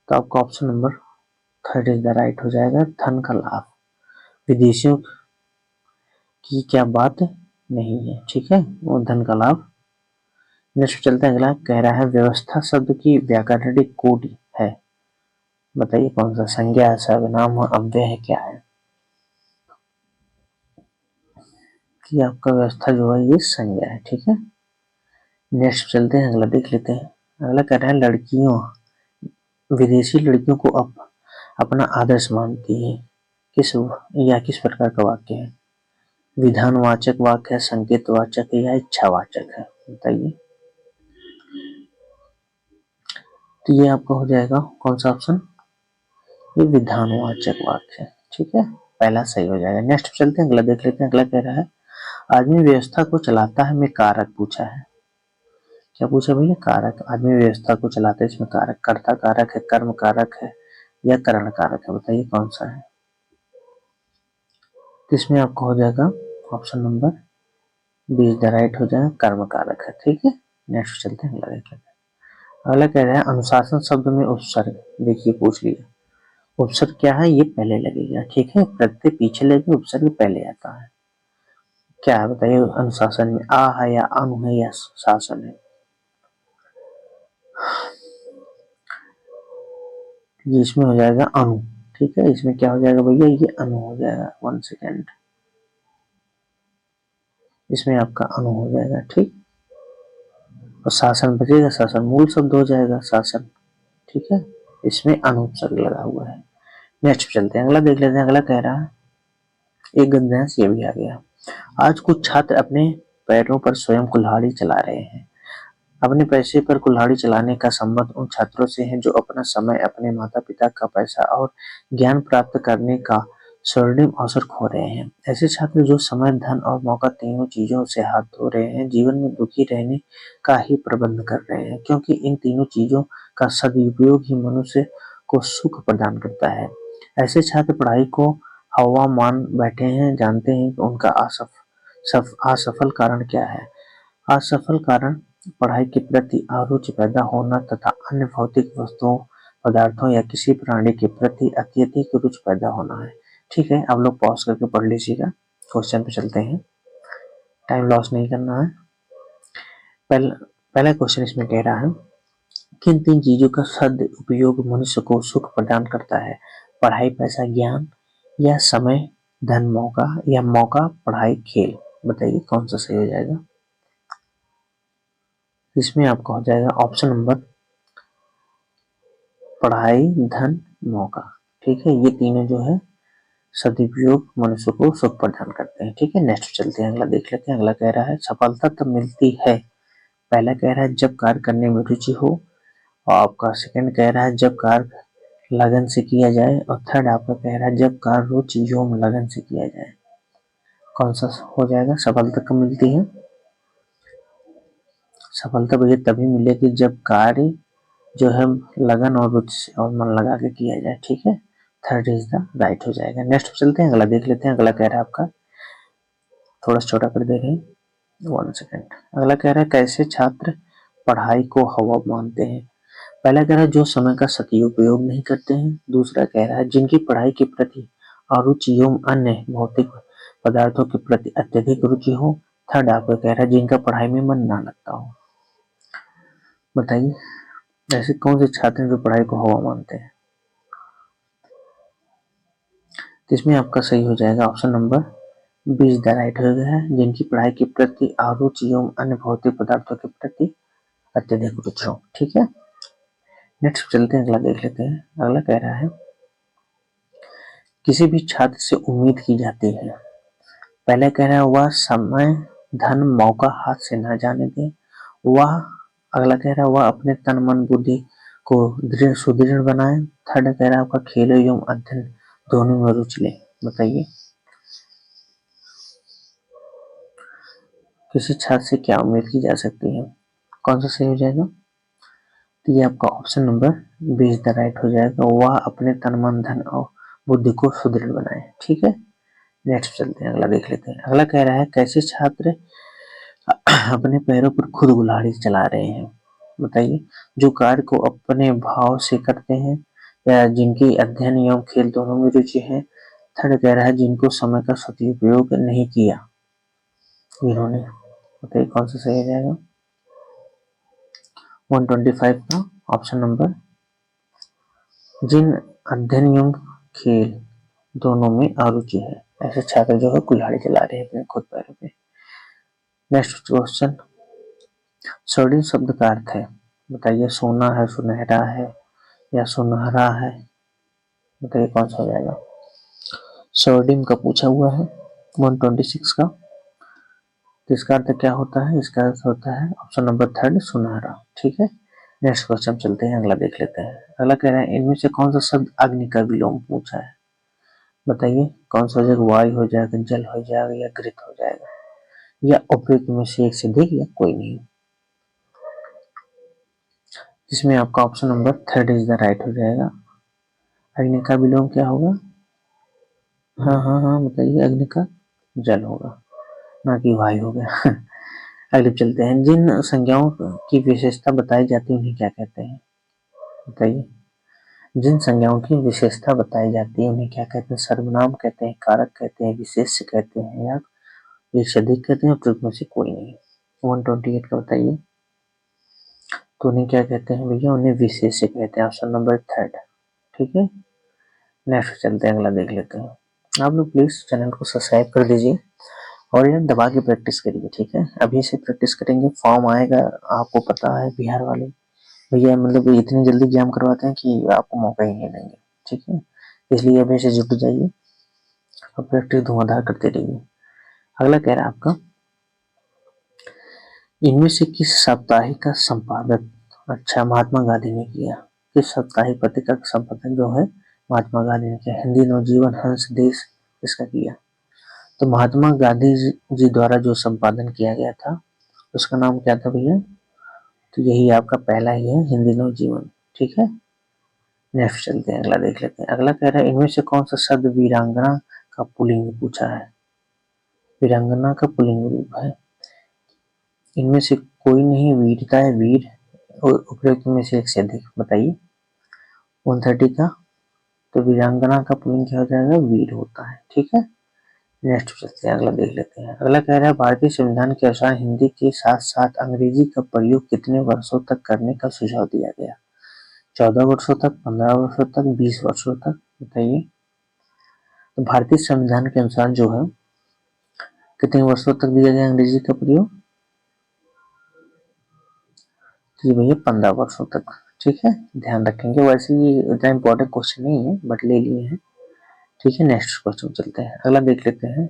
तो आपका option number third is the right हो जाएगा। धन का लाभ, विदेशियों की क्या बात नहीं है, ठीक है, वो धन का लाभ। नेक्स्ट चलते हैं, अगला कह रहा है व्यवस्था शब्द की व्याकरणिक कोटि है, बताइए कौन सा, संज्ञा है, सर्वनाम है, अव्यय है, क्या है। कि आपका व्यवस्था जो है ये संज्ञा है, ठीक है। नेक्स्ट चलते हैं, अगला देख लेते हैं। अगला कह रहा है लड़कियों, विदेशी लड़कियों को अपना आदर्श मानती है, किस प्रकार का वाक्य है। विधानवाचक वाक्य है, संकेतवाचक है, या इच्छावाचक है, बताइए। तो ये आपका हो जाएगा कौन सा ऑप्शन, ये विधानवाचक वाक्य है, ठीक है, पहला सही हो जाएगा। नेक्स्ट चलते हैं, अगला देख लेते हैं। अगला कह रहा है आदमी व्यवस्था को चलाता है में कारक पूछा है, क्या पूछा भैया, कारक। आदमी व्यवस्था को चलाता है, इसमें कारक कर्ता कारक है, कर्म कारक है, या करण कारक है, बताइए कौन सा है। तो इसमें आपका हो जाएगा option number B is the right हो जाएगा, कर्म कारक है, ठीक है। नेक्स्ट चलते हैं, अगला देख लेते हैं। अगला कह रहा है अनुशासन शब्द में उपसर्ग, देखिए पूछ लिया, उपसर्ग क्या है, ये पहले लगेगा, ठीक है, प्रत्यय पीछे लगे, उपसर्ग पहले आता है, क्या है बताइए। अनुशासन में आ है, या अनु है, या शासन है। ये इसमें हो जाएगा अनु, ठीक है, इसमें क्या हो जाएगा भैया, ये अनु हो जाएगा, 1 सेकेंड, इसमें आपका अनु हो जाएगा, ठीक। और शासन बचेगा, शासन मूल शब्द हो जाएगा शासन, ठीक है, इसमें अनुपसर्ग लगा हुआ है। नेक्स्ट चलते हैं, अगला देख लेते हैं। अगला कह रहा है एक गद्यांश ये भी आ गया। आज कुछ छात्र अपने पैरों पर स्वयं कुल्हाड़ी चला रहे हैं। अपने पैसे पर कुल्हाड़ी चलाने का संबंध उन छात्रों से है जो अपना समय, अपने माता पिता का पैसा और ज्ञान प्राप्त करने का स्वर्णिम अवसर खो रहे हैं। ऐसे छात्र जो समय, धन और मौका तीनों चीजों से हाथ धो रहे हैं, जीवन में दुखी रहने का ही प्रबंध कर रहे हैं, क्योंकि इन तीनों चीजों का सदुपयोग ही मनुष्य को सुख प्रदान करता है। ऐसे छात्र पढ़ाई को हवा मान बैठे हैं, जानते हैं कि उनका असफल कारण क्या है। असफल कारण पढ़ाई के प्रति अरुचि पैदा होना तथा अन्य भौतिक वस्तुओं, पदार्थों या किसी प्राणी के प्रति अत्यधिक रुचि पैदा होना है, ठीक है। आप लोग पॉज करके पढ़ लीजिएगा, क्वेश्चन पे चलते हैं, टाइम लॉस नहीं करना है। पहला क्वेश्चन इसमें कह रहा है किन तीन चीजों का सदुपयोग मनुष्य को सुख प्रदान करता है, पढ़ाई, पैसा, ज्ञान, या समय, धन, मौका, या मौका, पढ़ाई, खेल, बताइए कौन सा सही हो जाएगा। इसमें आपका हो जाएगा ऑप्शन नंबर पढ़ाई, धन, मौका, ठीक है, ये तीनों जो है सदुपयोग मनुष्य को सुख प्रदान करते हैं, ठीक है। नेक्स्ट चलते हैं, अगला देख लेते हैं। अगला कह रहा है सफलता तब मिलती है, पहला कह रहा है जब कार्य करने में रुचि हो, और आपका सेकंड कह रहा है जब कार्य लगन से किया जाए, और थर्ड आपका कह रहा है जब कार्य रुचि एवं लगन से किया जाए। कौन सा हो जाएगा, सफलता कब मिलती है। सफलता भैया तभी मिलेगी जब कार्य जो है लगन और रुचि से और मन लगा के किया जाए, ठीक है, थर्ड इज द राइट हो जाएगा। नेक्स्ट चलते हैं, अगला देख लेते हैं। अगला कह रहा है आपका, थोड़ा छोटा कर दे रहे हैं, 1 सेकेंड। अगला कह रहा है कैसे छात्र पढ़ाई को हवा मानते हैं, पहला कह रहा है जो समय का सदुपयोग नहीं करते हैं, दूसरा कह रहा है जिनकी पढ़ाई के प्रति अरुचि एवं अन्य भौतिक पदार्थों के प्रति अत्यधिक रुचि हो, थर्ड आपका कह रहा है जिनका पढ़ाई में मन ना लगता हो, बताइए ऐसे कौन से छात्र हैं जो पढ़ाई को हवा मानते हैं। तो इसमें आपका सही हो जाएगा option number B is the right हो गया है, जिनकी पढ़ाई के प्रति अरुचि एवं अन्य भौतिक पदार्थों के प्रति अत्यधिक रुचि हो, ठीक है। नेक्स्ट चलते हैं, अगला देख लेते हैं। अगला कह रहा है किसी भी छात्र से उम्मीद की जाती है, पहले कह रहा है वह समय, धन, मौका हाथ से न जाने दे, वह अगला कह रहा है वह अपने तन, मन, बुद्धि को सुदृढ़ बनाए, थर्ड कह रहा है आपका खेल एवं अध्ययन दोनों में रुचि ले, बताइए किसी छात्र से क्या उम्मीद की जा सकती है, कौन सा सही हो जाएगा। तो ये आपका option number B is the right हो जाएगा, वह अपने तन, मन, धन और बुद्धि को सुदृढ़ बनाए, ठीक है। नेक्स्ट चलते हैं, अगला देख लेते हैं। अगला कह रहा है कैसे छात्र अपने पैरों पर खुद कुल्हाड़ी चला रहे हैं, बताइए जो कार्य को अपने भाव से करते हैं, या जिनकी अध्ययन एवं खेल दोनों में रुचि है। थर्ड कह रहा है जिनको समय का सदुपयोग नहीं किया इन्होंने। ओके, कौन सा सही हो जाएगा? 125 का ऑप्शन नंबर, जिन अध्ययन एवं खेल दोनों में अरुचि है। ऐसे छात्र जो है कुल्हाड़ी चला रहे हैं अपने खुद पैरों पे। नेक्स्ट क्वेश्चन, स्वर्णिम शब्द का अर्थ है, बताइए। सोना है, सुनहरा है या सुनहरा है? बताइए कौन सा हो जाएगा? स्वर्णिम का पूछा हुआ है 126 का। तो इसका अर्थ क्या होता है? इसका अर्थ होता है ऑप्शन नंबर थर्ड, सुनहरा। ठीक है, नेक्स्ट क्वेश्चन चलते हैं, अगला देख लेते हैं। अगला कह रहा है इनमें से कौन सा शब्द अग्नि का विलोम पूछा है? बताइए कौन सा हो जाएगा? वायु हो जाएगा, जल हो जाएगा या घृत हो जाएगा, या उपयुक्त में से एक से अधिक या कोई नहीं। इसमें आपका option number third is the right हो जाएगा। अग्नि का विलोम क्या होगा? हाँ हाँ हाँ, बताइए। अग्नि का जल होगा, ना कि वायु हो गया। अगले चलते हैं, जिन संज्ञाओं की विशेषता बताई जाती है उन्हें क्या कहते हैं? बताइए। जिन संज्ञाओं की विशेषता बताई जाती है उन्हें क्या कहते हैं? सर्वनाम कहते हैं, कारक कहते हैं, विशेष्य कहते हैं, या एक से अधिक कहते हैं, प्रयुक्त में से कोई नहीं। 128 का बताइए। तो उन्हें क्या कहते हैं भैया? उन्हें विशेष्य कहते हैं, ऑप्शन नंबर थर्ड। ठीक है, नेक्स्ट चलते हैं, अगला देख लेते हैं। आप लोग प्लीज चैनल को सब्सक्राइब कर दीजिए और यार दबा के प्रैक्टिस करिए। ठीक है, अभी से प्रैक्टिस करेंगे, फॉर्म आएगा। आपको पता है बिहार वाले भैया मतलब इतनी जल्दी एग्जाम करवाते हैं कि आपको मौका ही नहीं देंगे। ठीक है, इसलिए अभी से जुट जाइए और प्रैक्टिस धुआंधार करते रहिए। अगला कह रहा है आपका, इनमें से किस साप्ताहिक का संपादक अच्छा महात्मा गांधी ने किया? किस साप्ताहिक पत्रिका का संपादक जो है महात्मा गांधी ने किया? हिंदी नवजीवन, हंस, देश, किसका किया? तो महात्मा गांधी जी द्वारा जो संपादन किया गया था उसका नाम क्या था भैया? तो यही आपका पहला ही है, हिंदी नवजीवन। ठीक है, नेक्स्ट चलते हैं, अगला देख लेते हैं। अगला कह रहा है इनमें से कौन सा शब्द वीरांगना का पुल्लिंग पूछा है? वीरांगना का पुल्लिंग रूप है। इनमें से कोई नहीं, वीरता है, वीर, और उपयुक्त में से एक से अधिक। बताइए 130 का। तो वीरांगना का पुल्लिंग क्या हो जाएगा? वीर होता है। ठीक है, नेक्स्ट चलते हैं, अगला देख लेते हैं। अगला कह रहा है भारतीय संविधान के अनुसार हिंदी के साथ साथ अंग्रेजी का प्रयोग कितने वर्षों तक करने का सुझाव दिया गया? 14 वर्षों तक, 15 वर्षों तक, 20 वर्षों तक? बताइए। तो भारतीय संविधान के अनुसार जो है कितने वर्षों तक दिया गया अंग्रेजी का प्रयोग? जी भैया 15 वर्षों तक। ठीक है, ध्यान रखेंगे। वैसे ये इतना इंपॉर्टेंट क्वेश्चन नहीं है बट ले लिए हैं। ठीक है, नेक्स्ट क्वेश्चन चलते हैं, अगला देख लेते हैं।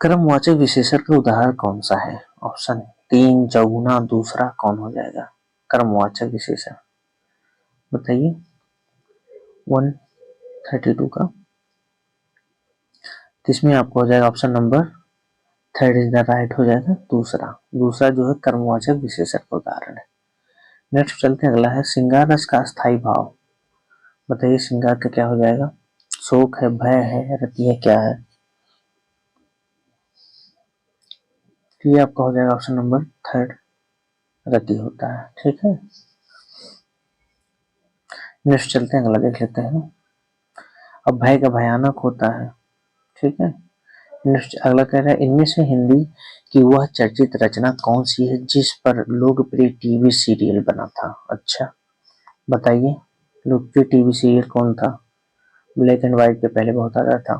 कर्मवाचक विशेषण का उदाहरण कौन सा है? ऑप्शन 3, चौगुना, दूसरा, कौन हो जाएगा? कर्मवाचक विशेषण बताइए 132 का। इसमें आपको हो जाएगा option number third is the right हो जाएगा, दूसरा। दूसरा जो है कर्मवाचक विशेषण का उदाहरण है। नेक्स्ट चलते हैं, अगला है श्रृंगार रस का स्थायी भाव। बताइए श्रृंगार का क्या हो जाएगा? शोक है, भय है, रति है, क्या है? तो ये आपका हो जाएगा ऑप्शन नंबर थर्ड, रति होता है। ठीक है, नेक्स्ट चलते हैं, अगला देख लेते हैं। अब भय का भयानक होता है। ठीक है, नेक्स्ट अगला कह रहा है इनमें से हिंदी की वह चर्चित रचना कौन सी है जिस पर लोकप्रिय टीवी सीरियल बना था? अच्छा बताइए, लोकप्रिय टीवी सीरियल कौन था? ब्लैक एंड व्हाइट पे पहले बहुत आ रहा था।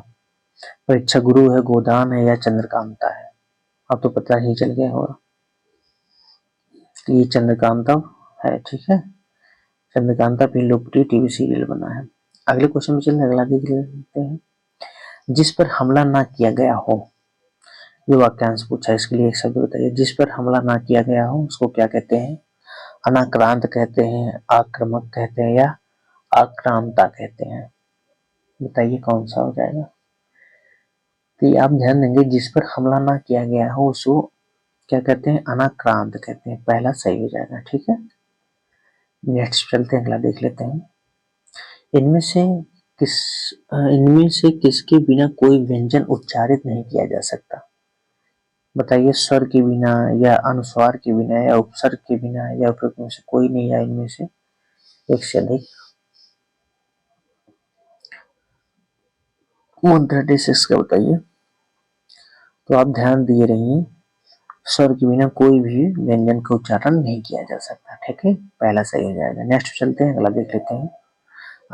परीक्षा गुरु है, गोदान है, या चंद्रकांता है? अब तो पता ही चल गया होगा, ये चंद्रकांता है। ठीक है, चंद्रकांता पे लोकप्रिय टीवी सीरियल बना है। अगले क्वेश्चन में चलते, अगला देख लेते हैं। जिस पर हमला ना किया गया हो, ये वाक्यांश पूछा है, इसके लिए एक शब्द बताइए। जिस पर हमला ना किया गया हो उसको क्या कहते हैं? अनाक्रांत कहते हैं, आक्रामक कहते हैं, या आक्रांता कहते हैं? बताइए कौन सा हो जाएगा? तो ये आप ध्यान देंगे, जिस पर हमला ना किया गया हो उसको क्या कहते हैं? अनाक्रांत कहते हैं, पहला सही हो जाएगा। ठीक है, नेक्स्ट चलते हैं, अगला देख लेते हैं। इनमें से किस इनमें से किसके बिना कोई व्यंजन उच्चारित नहीं किया जा सकता? बताइए, स्वर के बिना, या अनुस्वार के बिना, या उपसर्ग के बिना, या उपयुक्त में से कोई नहीं, या इनमें से एक से अधिक? 136 का बताइए। तो आप ध्यान दिए रहिए, स्वर के बिना कोई भी व्यंजन का उच्चारण नहीं किया जा सकता। ठीक है, पहला सही हो जाएगा। नेक्स्ट चलते हैं, अगला देख लेते हैं।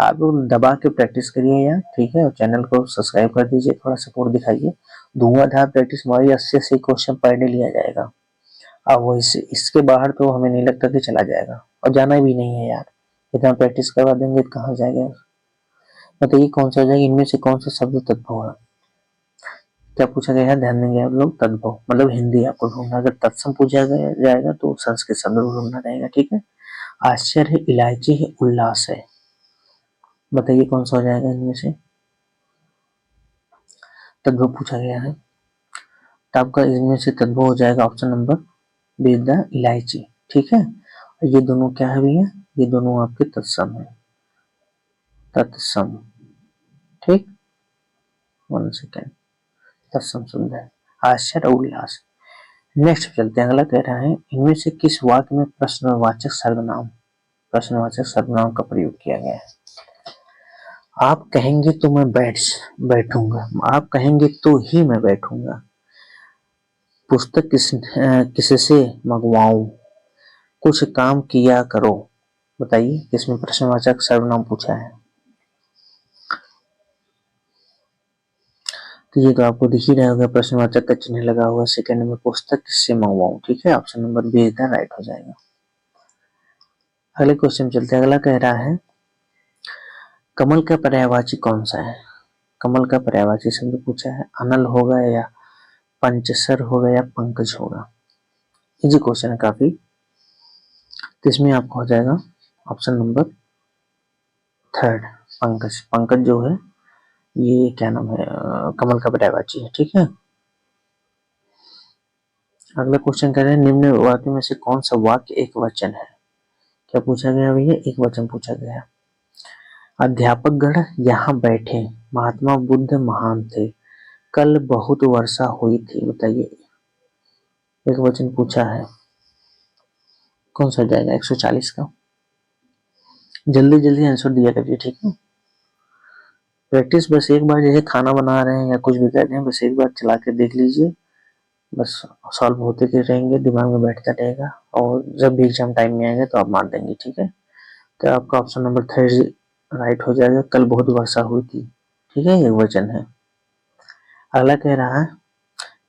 आप लोग दबा के प्रैक्टिस करिए यार, ठीक है, और चैनल को सब्सक्राइब कर दीजिए, थोड़ा सपोर्ट दिखाइए। धुआंधार प्रैक्टिस हमारी 80 क्वेश्चन पर डे लिया जाएगा। अब वो इसके बाहर तो हमें नहीं लगता कि चला जाएगा, और जाना भी नहीं है यार। इतना प्रैक्टिस करवा देंगे तो कहाँ जाएगा। बताइए कौन सा हो जाएगा, इनमें से कौन सा शब्द तद्भव है। क्या पूछा गया है, ध्यान देंगे आप लोग। तद्भव मतलब हिंदी आपको ढूंढना, अगर तत्सम पूछा गया जाएगा तो संस्कृत शब्द ढूंढना रहेगा। ठीक है, आश्चर्य है, इलायची है, उल्लास है। बताइए कौन सा हो जाएगा इनमें से। तद्भव पूछा गया है तो आपका इनमें से तद्भव हो जाएगा ऑप्शन नंबर बी, द इलायची। ठीक है, ये दोनों क्या है भैया, ये दोनों आपके तत्सम है, तत्सम। ठीक, 1 सेकेंड, तत्सम शब्द है, आश्चर्य उल्लास। नेक्स्ट चलते हैं, अगला कह रहा है इनमें से किस वाक्य में प्रश्नवाचक सर्वनाम, प्रश्नवाचक सर्वनाम का प्रयोग किया गया है। आप कहेंगे तो मैं बैठूंगा, आप कहेंगे तो ही मैं बैठूंगा, पुस्तक किससे मंगवाऊं, कुछ काम किया करो। बताइए किसमें प्रश्नवाचक सर्वनाम पूछा है। तो ये तो आपको दिख ही रहा होगा, प्रश्नवाचक का चिन्ह लगा हुआ सेकंड में, पुस्तक किससे मंगवाऊं। ठीक है, ऑप्शन नंबर बी इधर राइट हो जाएगा। अगले क्वेश्चन चलते हैं, अगला कह रहा है कमल का पर्यायवाची कौन सा है। कमल का पर्यायवाची शब्द पूछा है, अनल होगा या पंचसर होगा या पंकज होगा। इजी क्वेश्चन है काफी। तो इसमें आपको हो जाएगा option number third, Pankaj. Pankaj जो है ये क्या नाम है, कमल का पर्यायवाची है। ठीक है, अगला क्वेश्चन कह रहे हैं निम्न वाक्य में से कौन सा वाक्य एक वचन है। क्या पूछा गया भैया, एक वचन पूछा गया। अध्यापकगण यहाँ बैठे, महात्मा बुद्ध महान थे, कल बहुत वर्षा हुई थी। बताइए, एक वचन पूछा है, कौन सा जाएगा 140 का। जल्दी जल्दी आंसर दिया करिए, ठीक है। प्रैक्टिस बस एक बार, जैसे खाना बना रहे हैं या कुछ भी कर रहे हैं, बस एक बार चला के देख लीजिए, बस सॉल्व होते के रहेंगे, दिमाग में बैठता रहेगा, और जब भी एग्जाम टाइम में आएगा तो आप मार देंगे। ठीक है, तो आपका ऑप्शन नंबर थर्ड राइट हो जाएगा, कल बहुत वर्षा हुई थी। ठीक है, ये वचन है। अगला कह रहा है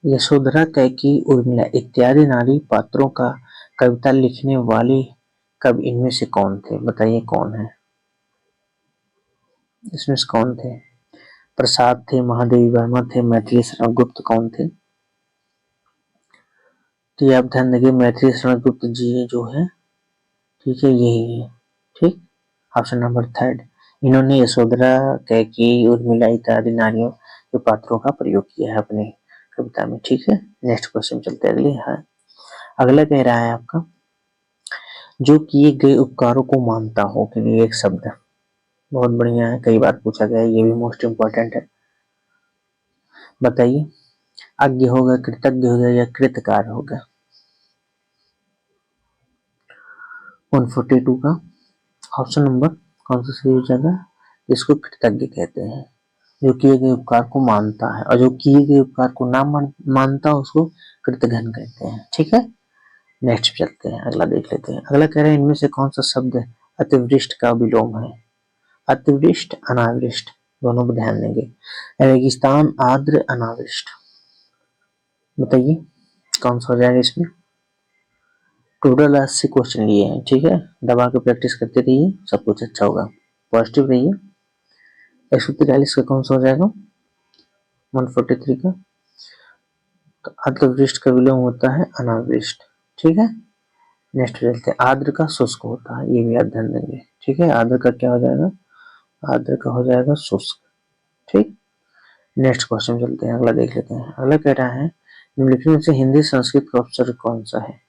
यशोधरा, कैकेयी, उर्मिला इत्यादि नारी पात्रों का कविता लिखने वाले कवि इनमें से कौन थे। बताइए कौन है, इसमें से कौन थे। प्रसाद थे, महादेवी वर्मा थे, मैथिली शरण गुप्त कौन थे। तो ये आप ध्यान देंगे, मैथिली शरण गुप्त जी जो है, ठीक है, यही है। ठीक, ऑप्शन नंबर थर्ड, इन्होंने यशोधरा, कैकेयी, उर्मिला इत्यादि नारियों के पात्रों का प्रयोग किया है अपने कविता में। ठीक है, नेक्स्ट क्वेश्चन चलते हैं अगले। हाँ, अगला कह रहा है आपका जो किए गए उपकारों को मानता हो, के लिए एक शब्द। बहुत बढ़िया है, कई बार पूछा गया है, ये भी मोस्ट इंपॉर्टेंट है। बताइए, अज्ञ होगा, कृतज्ञ होगा या कृतकार होगा। 142 का ऑप्शन नंबर कौन सा सही हो जाएगा, इसको कृतज्ञ कहते हैं, जो किए गए उपकार को मानता है, और जो किए गए उपकार को ना मानता है उसको कृतघ्न कहते हैं। ठीक है, नेक्स्ट चलते हैं, अगला देख लेते हैं। अगला कह रहे हैं इनमें से कौन सा शब्द अतिवृष्ट का विलोम है। अतिवृष्ट, अनावृष्ट, दोनों पर ध्यान देंगे। रेगिस्तान, आर्द्र, अनावृष्ट। बताइए कौन सा हो जाएगा इसमें। टोटल 80 क्वेश्चन लिए हैं, ठीक है, दबा के प्रैक्टिस करते रहिए, सब कुछ अच्छा होगा, पॉजिटिव रहिए। 143 का कौन सा हो जाएगा, 143 का। तो अतिवृष्ट का विलोम होता है अनावृष्ट। ठीक है, नेक्स्ट चलते हैं, आर्द्र का शुष्क होता है, ये भी आप ध्यान देंगे। ठीक है, आर्द्र का क्या हो जाएगा, आर्द्र का हो जाएगा शुष्क। ठीक, नेक्स्ट क्वेश्चन चलते हैं, अगला देख लेते हैं। अगला कह रहा है निम्नलिखित में से हिंदी संस्कृत का उपसर्ग कौन सा है।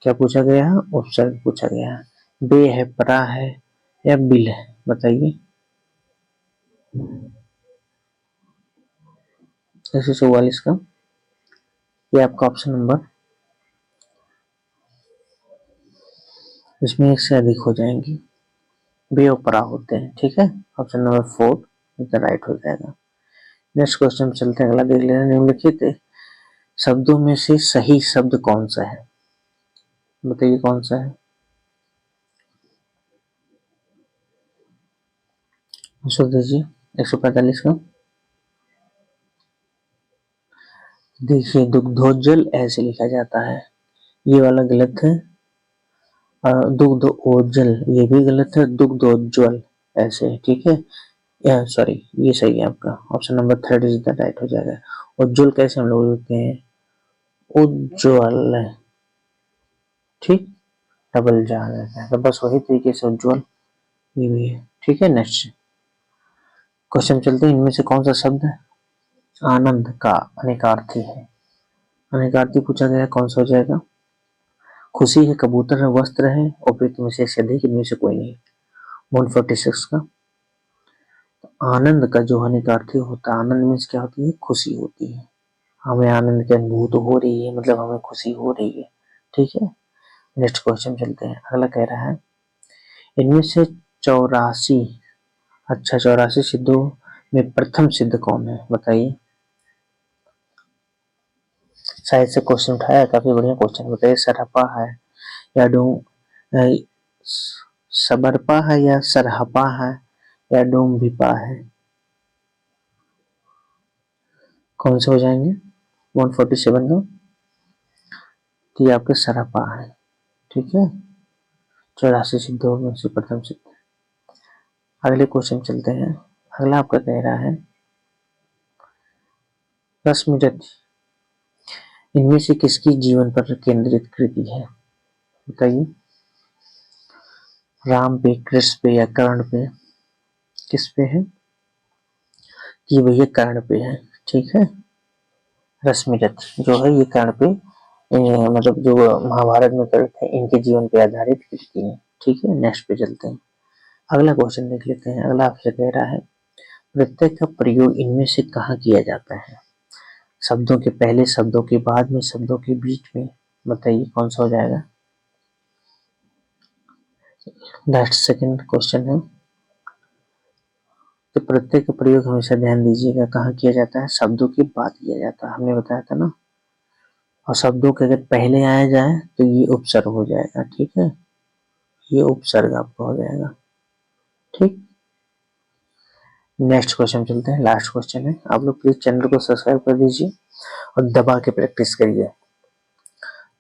क्या पूछा गया है, उपसर्ग पूछा गया है, बे है, परा है या बिल है। बताइए, 144 का, ये आपका ऑप्शन नंबर, इसमें एक से अधिक हो जाएंगी, बे और परा होते हैं। ठीक है, ऑप्शन नंबर 4 इधर राइट हो जाएगा। नेक्स्ट क्वेश्चन चलते हैं, अगला देख लेना। निम्नलिखित शब्दों में से सही शब्द कौन सा है, बताइए कौन सा है। आंसर दीजिए 145 का। देखिए दुग्धोज्जल ऐसे लिखा जाता है, ये वाला गलत है। दुग्धोज्जल ये भी गलत है, दुग्धोज्जल ऐसे, ठीक है। सॉरी ये सही है आपका, option number 3 is the right हो जाएगा। उज्जवल कैसे हम लोग लिखते हैं, उज्जवल, ठीक, डबल जा रहता है, तो बस वही तरीके से उज्जवल ये भी है, ठीक है। नेक्स्ट क्वेश्चन चलते हैं, इनमें से कौन सा शब्द आनंद का अनेकार्थी है, अनेकार्थी पूछा गया है, कौन सा हो जाएगा। खुशी है, कबूतर है, वस्त्र है, उपयुक्त में से अधिक इनमें से कोई नहीं। 146 का आनंद का जो अनेकार्थी होता है, आनंद मीन्स क्या होती है, खुशी होती है, हमें आनंद की अनुभूति हो रही है, मतलब हमें खुशी हो रही है, ठीक है। नेक्स्ट क्वेश्चन चलते हैं, अगला कह रहा है इनमें से 84, अच्छा 84 सिद्धों में प्रथम सिद्ध कौन है, बताइए। शायद से क्वेश्चन उठाया, काफी बढ़िया क्वेश्चन, बताइए। सरहपा है या सबरपा है या सरहपा है या डोम्भिपा है, कौन से हो जाएंगे 147 का। तो ये आपके सरहपा है, ठीक है, 84 सिद्धों में से प्रथम सिद्ध। अगले क्वेश्चन चलते हैं, अगला आपका कह रहा है रश्मिरथ इनमें से किसकी जीवन पर केंद्रित कृति है, बताइए। राम पे, कृष्ण पे या कर्ण पे, किस पे है, ये भैया कर्ण पे है, ठीक है। रश्मिरथ जो है ये कर्ण पे मतलब जो महाभारत में कर्ण थे इनके जीवन पे आधारित कृति है, ठीक है। नेक्स्ट पे चलते हैं, अगला क्वेश्चन देख लेते हैं। अगला आपसे कह रहा है प्रत्यय का प्रयोग इनमें से कहाँ किया जाता है, शब्दों के पहले, शब्दों के बाद में, शब्दों के बीच में, बताइए कौन सा हो जाएगा। लास्ट सेकंड क्वेश्चन है, तो प्रत्यय का प्रयोग हमेशा ध्यान दीजिएगा कहाँ किया जाता है, शब्दों के बाद किया जाता है, हमने बताया था ना। और शब्दों के अगर पहले आया जाए तो ये उपसर्ग हो जाएगा, ठीक है, ये उपसर्ग आपका हो जाएगा, ठीक। नेक्स्ट क्वेश्चन चलते हैं, लास्ट क्वेश्चन है। आप लोग प्लीज चैनल को सब्सक्राइब कर दीजिए और दबा के प्रैक्टिस करिए।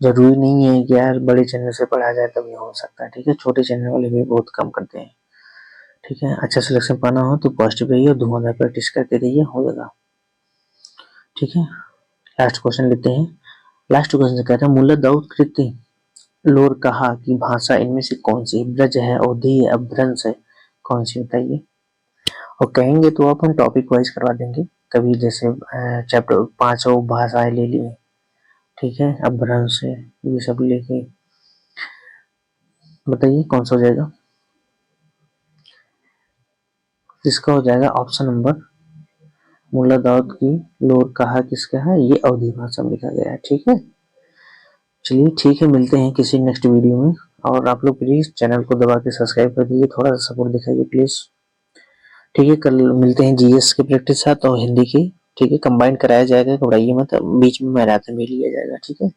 जरूरी नहीं है कि यार बड़े चैनल से पढ़ा जाए तभी हो सकता है, ठीक है, छोटे चैनल वाले भी बहुत कम करते हैं, ठीक है। अच्छा सिलेक्शन पाना हो तो पॉजिटिव रहिए और धुआंधार प्रैक्टिस करते रहिए, हो जाएगा, ठीक है। लास्ट क्वेश्चन लेते हैं, लास्ट क्वेश्चन कहता है मूलतः कृति लोर कहा कि भाषा इनमें से कौन सी, ब्रज है, अवधी है, अपभ्रंश है, कौन सी, बताइए। और कहेंगे तो आप हम टॉपिक वाइज करवा देंगे, कभी जैसे चैप्टर 5 भाषाएं ले लिए, ठीक है, अपभ्रंश है, ये सब लेके बताइए कौन सा हो जाएगा। इसका हो जाएगा ऑप्शन नंबर मुल्ला दाऊद की लोर कहा किसका है, ये अवधी भाषा में लिखा गया है, ठीक है। चलिए ठीक है, मिलते हैं किसी नेक्स्ट वीडियो में, और आप लोग प्लीज चैनल को दबा के सब्सक्राइब कर दीजिए, थोड़ा सा सपोर्ट दिखाइए प्लीज, ठीक है। कल मिलते हैं जीएस की प्रैक्टिस साथ और हिंदी की, ठीक है, कंबाइन कराया जाएगा, घबराइए मत, बीच में मैराथन भी लिया जाएगा, ठीक है।